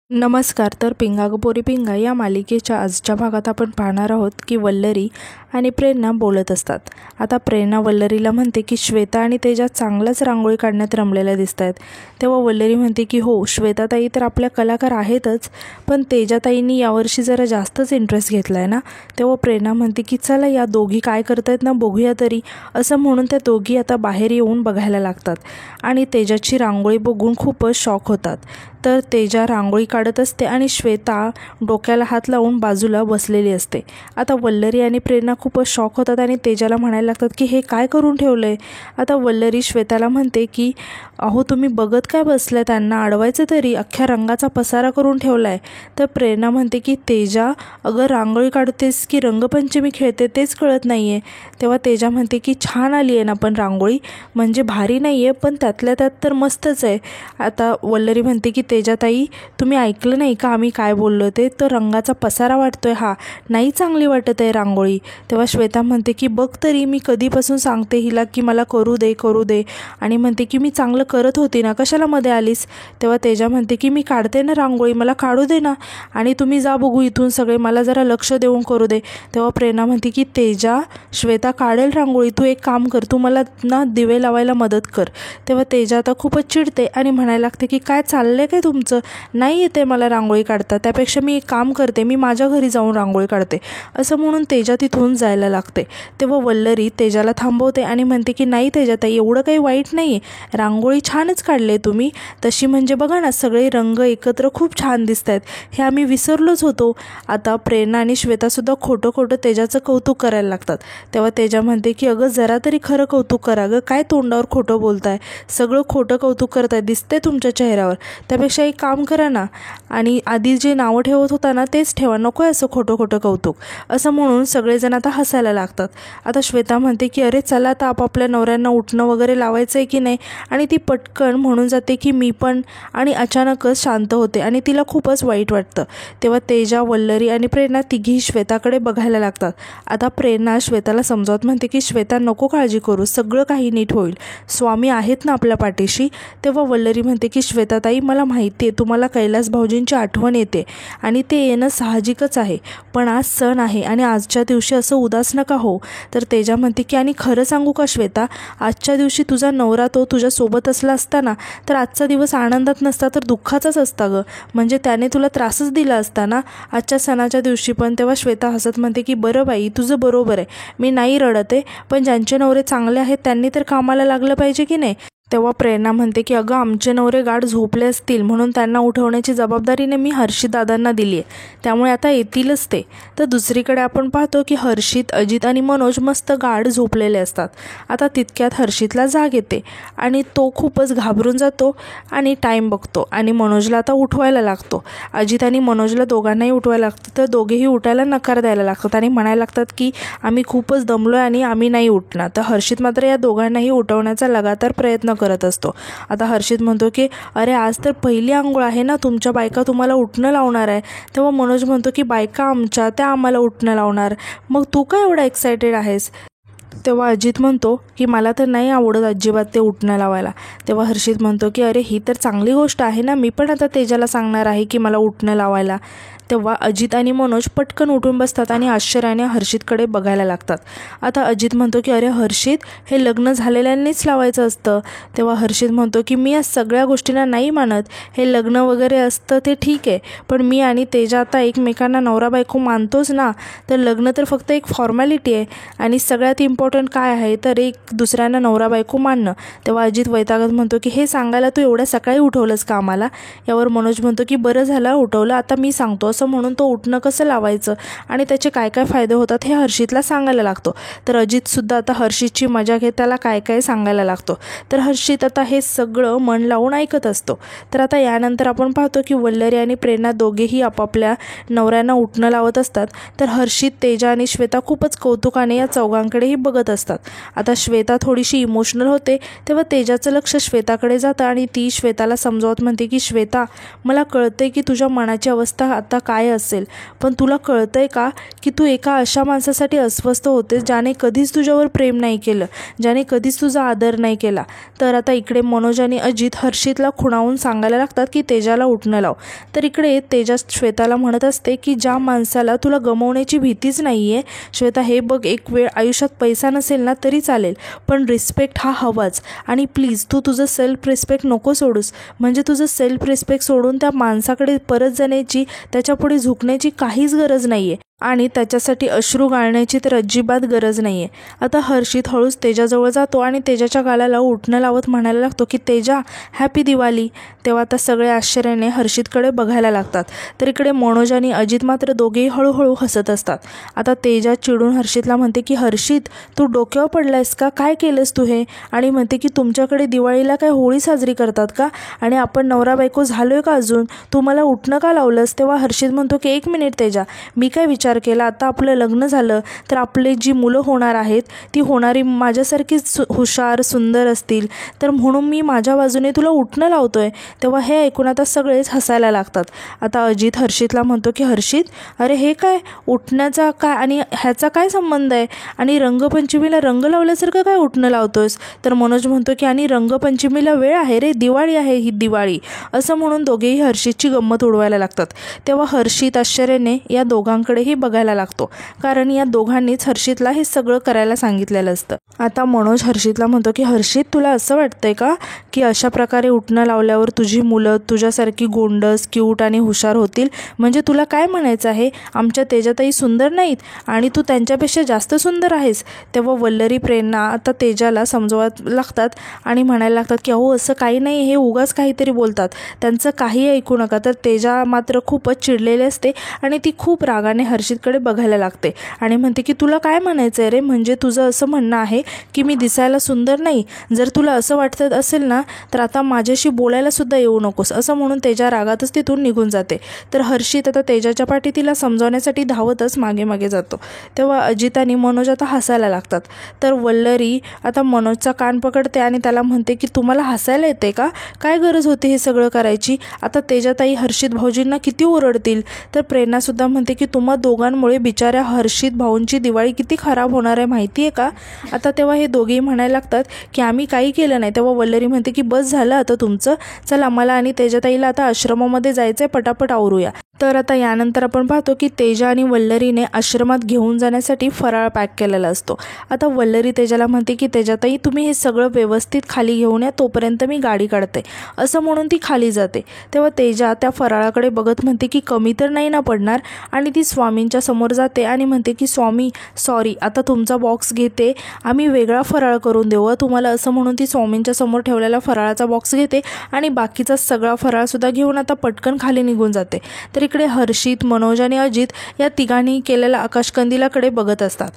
नमस्कार. तर पिंगा ग पोरी पिंगा या मालिकेच्या आजच्या भागात आपण पाहणार आहोत की वल्लरी आणि प्रेरणा बोलत असतात. आता प्रेरणा वल्लरीला म्हणते की श्वेता आणि तेजा चांगलाच रांगोळी काढण्यात रमलेल्या दिसत आहेत. तेव्हा वल्लरी म्हणते की हो, श्वेताताई तर आपल्या कलाकार आहेतच, पण तेजाताईंनी यावर्षी जरा जास्तच इंटरेस्ट घेतला आहे ना. तेव्हा प्रेरणा म्हणते की चला या दोघी काय करतायत ना बघूया तरी, असं म्हणून त्या दोघी आता बाहेर येऊन बघायला लागतात आणि तेजाची रांगोळी बघून खूपच शॉक होतात. तर तेजा रांगोळी काढत असते आणि श्वेता डोक्याला हात लावून बाजूला बसलेली असते. आता वल्लरी आणि प्रेरणा खूपच शॉक होतात आणि तेजाला म्हणायला लागतात की हे काय करून ठेवलं आहे. आता वल्लरी श्वेताला म्हणते की अहो तुम्ही बघत काय बसलाय, त्यांना अडवायचं तरी, अख्ख्या रंगाचा पसारा करून ठेवला आहे. तर प्रेरणा म्हणते की तेजा अगं रांगोळी काढतेस की रंगपंचमी खेळते तेच कळत नाही आहे. तेव्हा तेजा म्हणते की छान आली आहे ना पण रांगोळी, म्हणजे भारी नाही आहे पण त्यातल्या त्यात तर मस्तच आहे. आता वल्लरी म्हणते की तेजाताई तुम्ही ऐकलं नाही का आम्ही काय बोललो ते, तर रंगाचा पसारा वाटतोय हा, नाही चांगली वाटत आहे रांगोळी. तेव्हा श्वेता म्हणते की बघ तरी, मी कधीपासून सांगते हिला की मला करू दे आणि म्हणते की मी चांगलं करत होती ना, कशाला मध्ये आलीस. तेव्हा तेजा म्हणते की मी काढते ना रांगोळी, मला काढू दे ना, आणि तुम्ही जा बघू इथून सगळे, मला जरा लक्ष देऊन करू दे. तेव्हा प्रेरणा म्हणते की तेजा श्वेता काढेल रांगोळी, तू एक काम कर, तू मला ना दिवे लावायला मदत कर. तेव्हा तेजा आता खूपच चिडते आणि म्हणायला लागते की काय चाललंय काय तुमचं, नाही येते मला रांगोळी काढता, त्यापेक्षा मी एक काम करते, मी माझ्या घरी जाऊन रांगोळी काढते, असं म्हणून तेजा तिथून जायला लागते. तेव्हा वल्लरी तेजाला थांबवते आणि म्हणते की नाही तेजाताई, एवढं काही वाईट नाही आहे, रांगोळी छानच काढले तुम्ही, तशी म्हणजे बघा ना सगळे रंग एकत्र खूप छान दिसत आहेत, हे आम्ही विसरलोच होतो. आता प्रेरणा आणि श्वेतासुद्धा खोटं तेजाचं कौतुक करायला लागतात. तेव्हा तेजा म्हणते की अगं जरा तरी खरं कौतुक करा गं, काय तोंडावर खोटं बोलताय, सगळं खोटं कौतुक करताय दिसतंय तुमच्या चेहऱ्यावर, त्यापेक्षा एक काम करा ना, आणि आधी जे नावं ठेवत होता ना तेच ठेवा, नको आहे असं खोटं कौतुक, असं म्हणून सगळेजण आता हसायला लागतात. आता श्वेता म्हणते की अरे चला आता आपापल्या नवऱ्यांना उठणं वगैरे लावायचं आहे की नाही, आणि ती पटकन म्हणून जाते की मी पण, आणि अचानकच शांत होते आणि तिला खूपच वाईट वाटतं. तेव्हा तेजा, वल्लरी आणि प्रेरणा तिघी श्वेताकडे बघायला लागतात. आता प्रेरणा श्वेताला समजावत म्हणते की श्वेता नको काळजी करू, सगळं काही नीट होईल, स्वामी आहेत ना आपल्या पाठीशी. तेव्हा वल्लरी म्हणते की श्वेताताई मला माहिती आहे तुम्हाला कैलास भाऊजींची आठवण येते आणि ते येणं साहजिकच आहे, पण आज सण आहे आणि आजच्या दिवशी असं उदास नका हो. तर तेजा म्हणते की आणि खरं सांगू का श्वेता, आजच्या दिवशी तुझा नवरा तो तुझ्यासोबत असला असता ना तर आजचा दिवस आनंदात नसता तर दुःखाचाच असता गं, म्हणजे त्याने तुला त्रासच दिला असता ना आजच्या सणाच्या दिवशी पण. तेव्हा श्वेता हसत म्हणते की बरं बाई तुझं बरोबर आहे, मी नाही रडत आहे, पण ज्यांचे नवरे चांगले आहेत त्यांनी तर कामाला लागलं पाहिजे की नाही. तेव्हा प्रेरणा म्हणते की अगं आमचे नवरे गाढ झोपले असतील म्हणून त्यांना उठवण्याची जबाबदारीने मी हर्षित दादांना दिली आहे, त्यामुळे आता येतीलच ते. तर दुसरीकडे आपण पाहतो की हर्षित, अजित आणि मनोज मस्त गाढ झोपलेले असतात. आता तितक्यात हर्षितला जाग येते आणि तो खूपच घाबरून जातो आणि टाईम बघतो आणि मनोजला आता उठवायला लागतो. अजित आणि मनोजला दोघांनाही उठवायला लागतं, तर दोघेही उठायला नकार द्यायला लागतात आणि म्हणायला लागतात की आम्ही खूपच दमलो आणि आम्ही नाही उठणार. तर हर्षित मात्र या दोघांनाही उठवण्याचा लगातार प्रयत्न करत असतो. आता हर्षित म्हणतो की अरे आज तर पहिली आंघोळ आहे ना, तुमच्या बायका तुम्हाला उठणं लावणार आहे. तेव्हा मनोज म्हणतो की बायका आमच्या त्या आम्हाला उठणं लावणार, मग तू काय एवढा एक्सायटेड आहेस. तेव्हा अजित म्हणतो की मला तर नाही आवडत अजिबात ते उठणं लावायला. तेव्हा हर्षित म्हणतो की अरे ही तर चांगली गोष्ट आहे ना, मी पण आता तेजाला सांगणार आहे की मला उठणं लावायला. तेव्हा अजित आणि मनोज पटकन उठून बसतात आणि आश्चर्याने हर्षितकडे बघायला लागतात. आता अजित म्हणतो की अरे हर्षित, हे लग्न झालेल्यांनीच लावायचं असतं. तेव्हा हर्षित म्हणतो की मी या सगळ्या गोष्टींना नाही मानत, हे लग्न वगैरे असतं ते ठीक आहे, पण मी आणि तेजा आता एकमेकांना नवरा बायको मानतोच ना, तर लग्न तर फक्त एक फॉर्मॅलिटी आहे आणि सगळ्यात इम्पॉर्टंट काय आहे तर एक दुसऱ्यांना नवरा बायको मानणं. तेव्हा अजित वैतागत म्हणतो की हे सांगायला तू एवढ्या सकाळी उठवलंस का आम्हाला. यावर मनोज म्हणतो की बरं झालं उठवलं, आता मी सांगतो, असं म्हणून तो उठणं कसं लावायचं आणि त्याचे काय काय फायदे होतात हे हर्षितला सांगायला लागतो. तर अजितसुद्धा आता हर्षितची मजा घेत त्याला काय काय सांगायला लागतो. तर हर्षित आता हे सगळं मन लावून ऐकत असतो. तर आता यानंतर आपण पाहतो की वल्लरी आणि प्रेरणा दोघेही आपापल्या नवऱ्यांना उठणं लावत असतात. तर हर्षित, तेजा आणि श्वेता खूपच कौतुकाने या चौघांकडेही बघत असतात. आता श्वेता थोडीशी इमोशनल होते, तेव्हा तेजाचं लक्ष श्वेताकडे जातं आणि ती श्वेताला समजावत म्हणते की श्वेता, मला कळते की तुझ्या मनाची अवस्था आता काय असेल, पण तुला कळतंय का की तू एका अशा माणसासाठी अस्वस्थ होतेस ज्याने कधीच तुझ्यावर प्रेम नाही केलं, ज्याने कधीच तुझा आदर नाही केला. तर आता इकडे मनोज आणि अजित हर्षितला खुणावून सांगायला लागतात की तेजाला उठणं लाव. तर इकडे तेजा श्वेताला म्हणत असते की ज्या माणसाला तुला गमावण्याची भीतीच नाही आहे, श्वेता हे बघ, एक वेळ आयुष्यात पैसा नसेल ना तरी चालेल, पण रिस्पेक्ट हा हवाच. आणि प्लीज तू तुझं सेल्फ रिस्पेक्ट नको सोडूस. म्हणजे तुझं सेल्फ रिस्पेक्ट सोडून त्या माणसाकडे परत जाण्याची, त्याच्यापुढे झुकण्याची काहीच गरज नाही आहे आणि त्याच्यासाठी अश्रू गाळण्याची तर अजिबात गरज नाही आहे. आता हर्षित हळूच तेजाजवळ जातो आणि तेजाच्या गालाला उठणं लावत म्हणायला लागतो की तेजा, हॅपी दिवाळी. तेव्हा आता सगळे आश्चर्याने हर्षितकडे बघायला लागतात. तर इकडे मनोज आणि अजित मात्र दोघेही हळूहळू हसत असतात. आता तेजा चिडून हर्षितला म्हणते की हर्षित, तू डोक्यावर पडलायस का, काय केलंस तू हे? आणि म्हणते की तुमच्याकडे दिवाळीला काय होळी साजरी करतात का, आणि आपण नवरा बायको झालोय का अजून, तू मला उठणं का लावलंस? तेव्हा हर्षित म्हणतो की एक मिनिट तेजा, मी काय विचार केला, आता आपलं लग्न झालं तर आपले जी मुलं होणार आहेत ती होणारी माझ्यासारखीच हुशार सुंदर असतील, तर म्हणून मी माझ्या बाजूने तुला उठणं लावतोय. तेव्हा हे ऐकून आता सगळेच हसायला लागतात. आता अजित हर्षितला म्हणतो की हर्षित, अरे हे काय, उठण्याचा काय आणि ह्याचा काय संबंध आहे, आणि रंगपंचमीला रंग लावल्यासारखं काय उठणं लावतोयस? तर मनोज म्हणतो की आणि रंगपंचमीला वेळ आहे रे, दिवाळी आहे ही दिवाळी, असं म्हणून दोघेही हर्षितची गंमत उडवायला लागतात. तेव्हा हर्षित आश्चर्याने या दोघांकडेही बघायला लागतो, कारण या दोघांनीच हर्षितला हे सगळं करायला सांगितलेलं असतं. आता मनोज हर्षितला म्हणतो की हर्षित, तुला असं वाटतंय का की अशा प्रकारे उठणं लावल्यावर तुझी मुलं तुझ्यासारखी गोंडस, क्यूट आणि हुशार होतील? म्हणजे तुला काय म्हणायचं आहे, आमच्या तेजाताई सुंदर नाहीत आणि तू त्यांच्यापेक्षा जास्त सुंदर आहेस? तेव्हा वल्लरी प्रेरणा आता तेजाला समजवत लागतात आणि म्हणायला लागतात की अहो असं काही नाही, हे उगाच काहीतरी बोलतात, त्यांचं काही ऐकू नका. तर तेजा मात्र खूपच चिडलेली असते आणि ती खूप रागाने हर्षितकडे बघायला लागते आणि म्हणते की तुला काय म्हणायचं आहे रे, म्हणजे तुझं असं म्हणणं आहे की मी दिसायला सुंदर नाही? जर तुला असं वाटत असेल ना तर आता माझ्याशी बोलायला सुद्धा येऊ नकोस, असं म्हणून तेजा रागातच तिथून निघून जाते. तर हर्षित आता तेजाच्या पाठी तिला समजावण्यासाठी धावतच मागे मागे जातो. तेव्हा अजित आणि मनोज आता हसायला लागतात. तर वल्लरी आता मनोजचा कान पकडते आणि त्याला म्हणते की तुम्हाला हसायला येते का, काय गरज होती हे सगळं करायची? आता तेजाताई हर्षित भाऊजींना किती ओरडतील. तर प्रेरणासुद्धा म्हणते की तुम्हा दोघांमुळे बिचाऱ्या हर्षित भाऊंची दिवाळी किती खराब होणार आहे माहिती आहे का? आता तेव्हा हे दोघेही म्हणायला लागतात की आम्ही काही केलं नाही. तेव्हा वल्लरी म्हणते की बस झालं आता तुमचं, चला मला आणि तेजाताईला आता आश्रमामध्ये जायचं आहे, पटापट आवरूया. तर आता यानंतर आपण पाहतो की तेजा आणि वल्लरीने आश्रमात घेऊन जाण्यासाठी फराळ पॅक केलेला असतो. आता वल्लरी तेजाला म्हणते की तेजाताई तुम्ही हे सगळं व्यवस्थित खाली घेऊन या, तोपर्यंत मी गाडी काढते, असं म्हणून ती खाली जाते. तेव्हा तेजा त्या फराळाकडे बघत म्हणते की कमी तर नाही ना पडणार, आणि ती स्वामींच्या समोर जाते आणि म्हणते की स्वामी सॉरी, आता तुमचा बॉक्स घेते, आम्ही वेगळा फराळ करून देऊ तुम्हाला, असं म्हणून ती स्वामींच्या समोर ठेवलेला फराळाचा बॉक्स घेते आणि बाकीचा सगळा फराळसुद्धा घेऊन आता पटकन खाली निघून जाते. तर इकडे हर्षित, मनोज आणि अजित या तिघांनी केलेल्या आकाशकंदिलाकडे बघत असतात.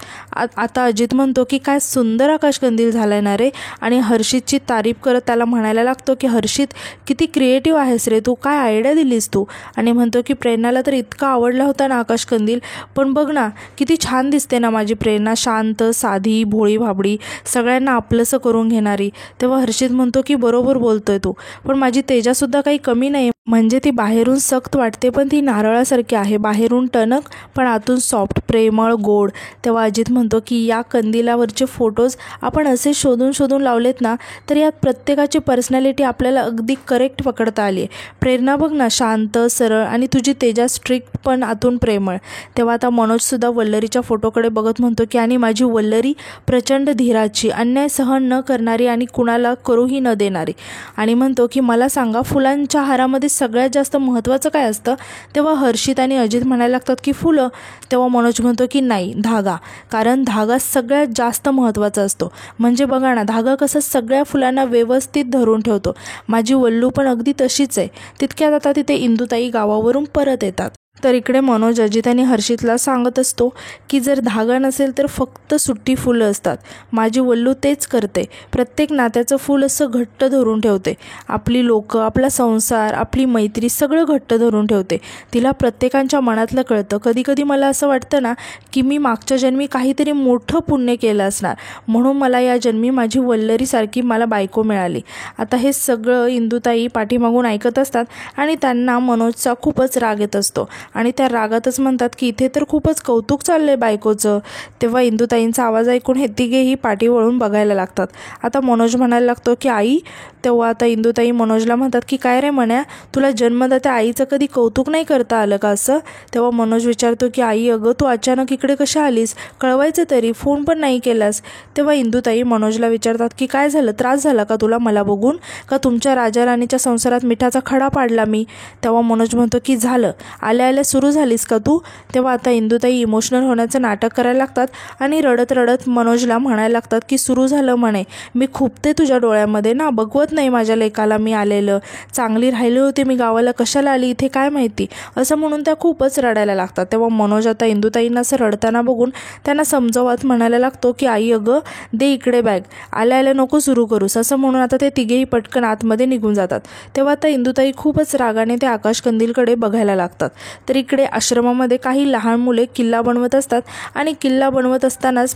आता अजित म्हणतो की काय सुंदर आकाशकंदील झालाय ना रे, आणि हर्षितची तारीफ करत त्याला म्हणायला लागतो की हर्षित किती क्रिएटिव्ह आहेस रे तू, काय आयडिया दिलीस तू. आणि म्हणतो की प्रेरणाला तर इतका आवडला होता ना आकाशकंदील, पण बघ ना किती छान दिसते ना माझी प्रेरणा, शांत, साधी, भोळी भाबडी, सगळ्यांना आपलंसं करून घेणारी. तेव्हा हर्षित म्हणतो की बरोबर बोलतोय तू, पण माझी तेजासुद्धा काही कमी नाही, म्हणजे ती बाहेरून सख्त वाटते पण ती नारळासारखी आहे, बाहेरून टणक पण आतून सॉफ्ट, प्रेमळ, गोड. तेव्हा अजित म्हणतो की या कंदिलावरचे फोटोज आपण असे शोधून शोधून लावलेत ना तर यात प्रत्येकाची पर्सनॅलिटी आपल्याला अगदी करेक्ट पकडता आली आहे. प्रेरणा बघ ना, शांत, सरळ, आणि तुझी तेजा स्ट्रिक्ट पण आतून प्रेमळ. तेव्हा आता मनोजसुद्धा वल्लरीच्या फोटोकडे बघत म्हणतो की आणि माझी वल्लरी प्रचंड धीराची, अन्याय सहन न करणारी आणि कुणाला करूही न देणारी. आणि म्हणतो की मला सांगा फुलांच्या हारामध्ये सगळ्यात जास्त महत्त्वाचं काय असतं? तेव्हा हर्षित आणि अजित म्हणायला लागतात की फुलं. तेव्हा मनोज म्हणतो की नाही, धागा, कारण धागा सगळ्यात जास्त महत्त्वाचा असतो. म्हणजे बघा ना, धागा कसं सगळ्या फुलांना व्यवस्थित धरून ठेवतो. माझी वल्लू पण अगदी तशीच आहे. तितक्यात आता तिथे इंदुताई गावावरून परत येतात. तर इकडे मनोज अजित आणि हर्षितला सांगत असतो की जर धागा नसेल तर फक्त सुट्टी फुलं असतात. माझी वल्लू तेच करते, प्रत्येक नात्याचं फूल असं घट्ट धरून ठेवते. आपली लोकं, आपला संसार, आपली मैत्री सगळं घट्ट धरून ठेवते. तिला प्रत्येकाच्या मनातलं कळतं. कधी कधी मला असं वाटतं ना की मी मागच्या जन्मी काहीतरी मोठं पुण्य केलं असणार, म्हणून मला या जन्मी माझी वल्लरीसारखी मला बायको मिळाली. आता हे सगळं इंदुताई पाठीमागून ऐकत असतात आणि त्यांना मनोजचा खूपच राग येत असतो. आणि त्या रागातच म्हणतात की इथे तर खूपच कौतुक चाललंय बायकोचं. तेव्हा इंदुताईंचा आवाज ऐकून हे तिघेही पाठी वळून बघायला लागतात. आता मनोज म्हणायला लागतो की आई. तेव्हा आता इंदुताई मनोजला म्हणतात की काय रे म्हण्या, तुला जन्मदात्या आईचं कधी कौतुक नाही करता आलं का असं? तेव्हा मनोज विचारतो की आई अगं तू अचानक इकडे कशा आलीस, कळवायचं तरी, फोन पण नाही केलास. तेव्हा इंदुताई मनोजला विचारतात की काय झालं, त्रास झाला का तुला मला बघून, का तुमच्या राजा राणीच्या संसारात मिठाचा खडा पाडला मी? तेव्हा मनोज म्हणतो की झालं, आल्या आल्या सुरू झालीस का तू? तेव्हा आता इंदुताई इमोशनल होण्याचं नाटक करायला लागतात आणि रडत रडत मनोजला म्हणायला लागतात की सुरू झालं म्हणे, मी खूपते तुझ्या डोळ्यामध्ये ना, बघवत नाही माझ्या लेकाला मी आलेलं, चांगली राहिली होती मी गावाला, कशाला आली इथे काय माहिती, असं म्हणून त्या खूपच रडायला लागतात. तेव्हा मनोज आता इंदुताईंना असं रडताना बघून त्यांना समजावत म्हणायला लागतो की आई अगं दे इकडे बॅग, आल्या आल्या नको सुरू करूस, असं म्हणून आता ते तिघेही पटकन आतमध्ये निघून जातात. तेव्हा आता इंदुताई खूपच रागाने ते आकाश कंदीलकडे बघायला लागतात. तर इकडे आश्रमामध्ये काही लहान मुले किल्ला बनवत असतात आणि किल्ला बनवत असतानाच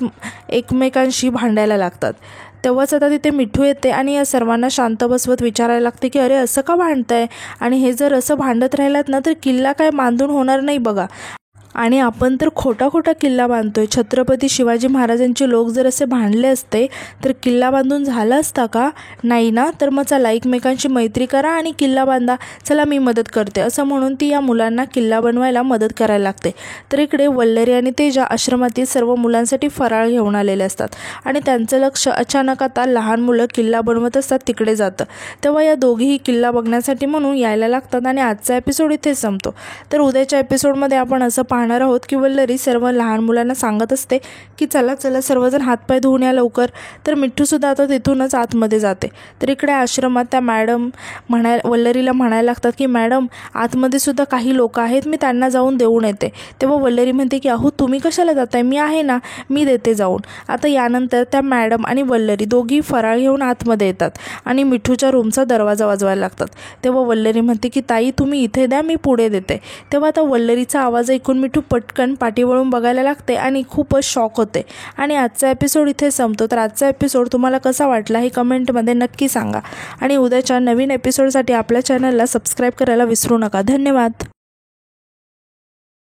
एकमेकांशी भांडायला लागतात. तेव्हाच आता तिथे मिठू येते आणि या सर्वांना शांत बसवत विचारायला लागते की अरे असं का भांडताय, आणि हे जर असं भांडत राहिलात ना तर किल्ला काय बांधून होणार नाही बघा, आणि आपण तर खोटा खोटा किल्ला बांधतोय. छत्रपती शिवाजी महाराजांचे लोक जर असे भांडले असते तर किल्ला बांधून झाला असता का? नाही ना. तर मग चला एकमेकांशी मैत्री करा आणि किल्ला बांधा, चला मी मदत करते, असं म्हणून ती या मुलांना किल्ला बनवायला मदत करायला लागते. तर इकडे वल्लरी आणि तेजा आश्रमातील सर्व मुलांसाठी फराळ घेऊन आलेले असतात आणि त्यांचं लक्ष अचानक आता लहान मुलं किल्ला बनवत असतात तिकडे जातं. तेव्हा या दोघीही किल्ला बघण्यासाठी म्हणून यायला लागतात आणि आजचा एपिसोड इथेच संपतो. तर उद्याच्या एपिसोडमध्ये आपण असं पाहणार आहोत की वल्लरी सर्व लहान मुलांना सांगत असते की चला चला सर्वजण हातपाय धुवून या लवकर. तर मिठ्ठूसुद्धा आता तिथूनच आतमध्ये जाते. तर इकडे आश्रमात त्या मॅडम वल्लरीला म्हणायला लागतात की मॅडम आतमध्ये सुद्धा काही लोक आहेत, मी त्यांना जाऊन देऊन येते. तेव्हा वल्लरी म्हणते की अहो तुम्ही कशाला जाताय, मी आहे ना, मी देते जाऊन. आता यानंतर त्या मॅडम आणि वल्लरी दोघी फराळ घेऊन आतमध्ये येतात आणि मिठूच्या रूमचा दरवाजा वाजवायला लागतात. तेव्हा वल्लरी म्हणते की ताई तुम्ही इथे द्या, मी पुढे देते. तेव्हा आता वल्लरीचा आवाज ऐकून मिठू पटकन पाठी वळून बघायला लागते आणि खूपच शॉक होते. आणि आजचा एपिसोड इथे संपतो. तर आजचा एपिसोड तुम्हाला कसा वाटला हे कमेंटमध्ये नक्की सांगा आणि उद्याच्या नवीन एपिसोडसाठी आपल्या चॅनलला सबस्क्राईब करायला विसरू नका. धन्यवाद.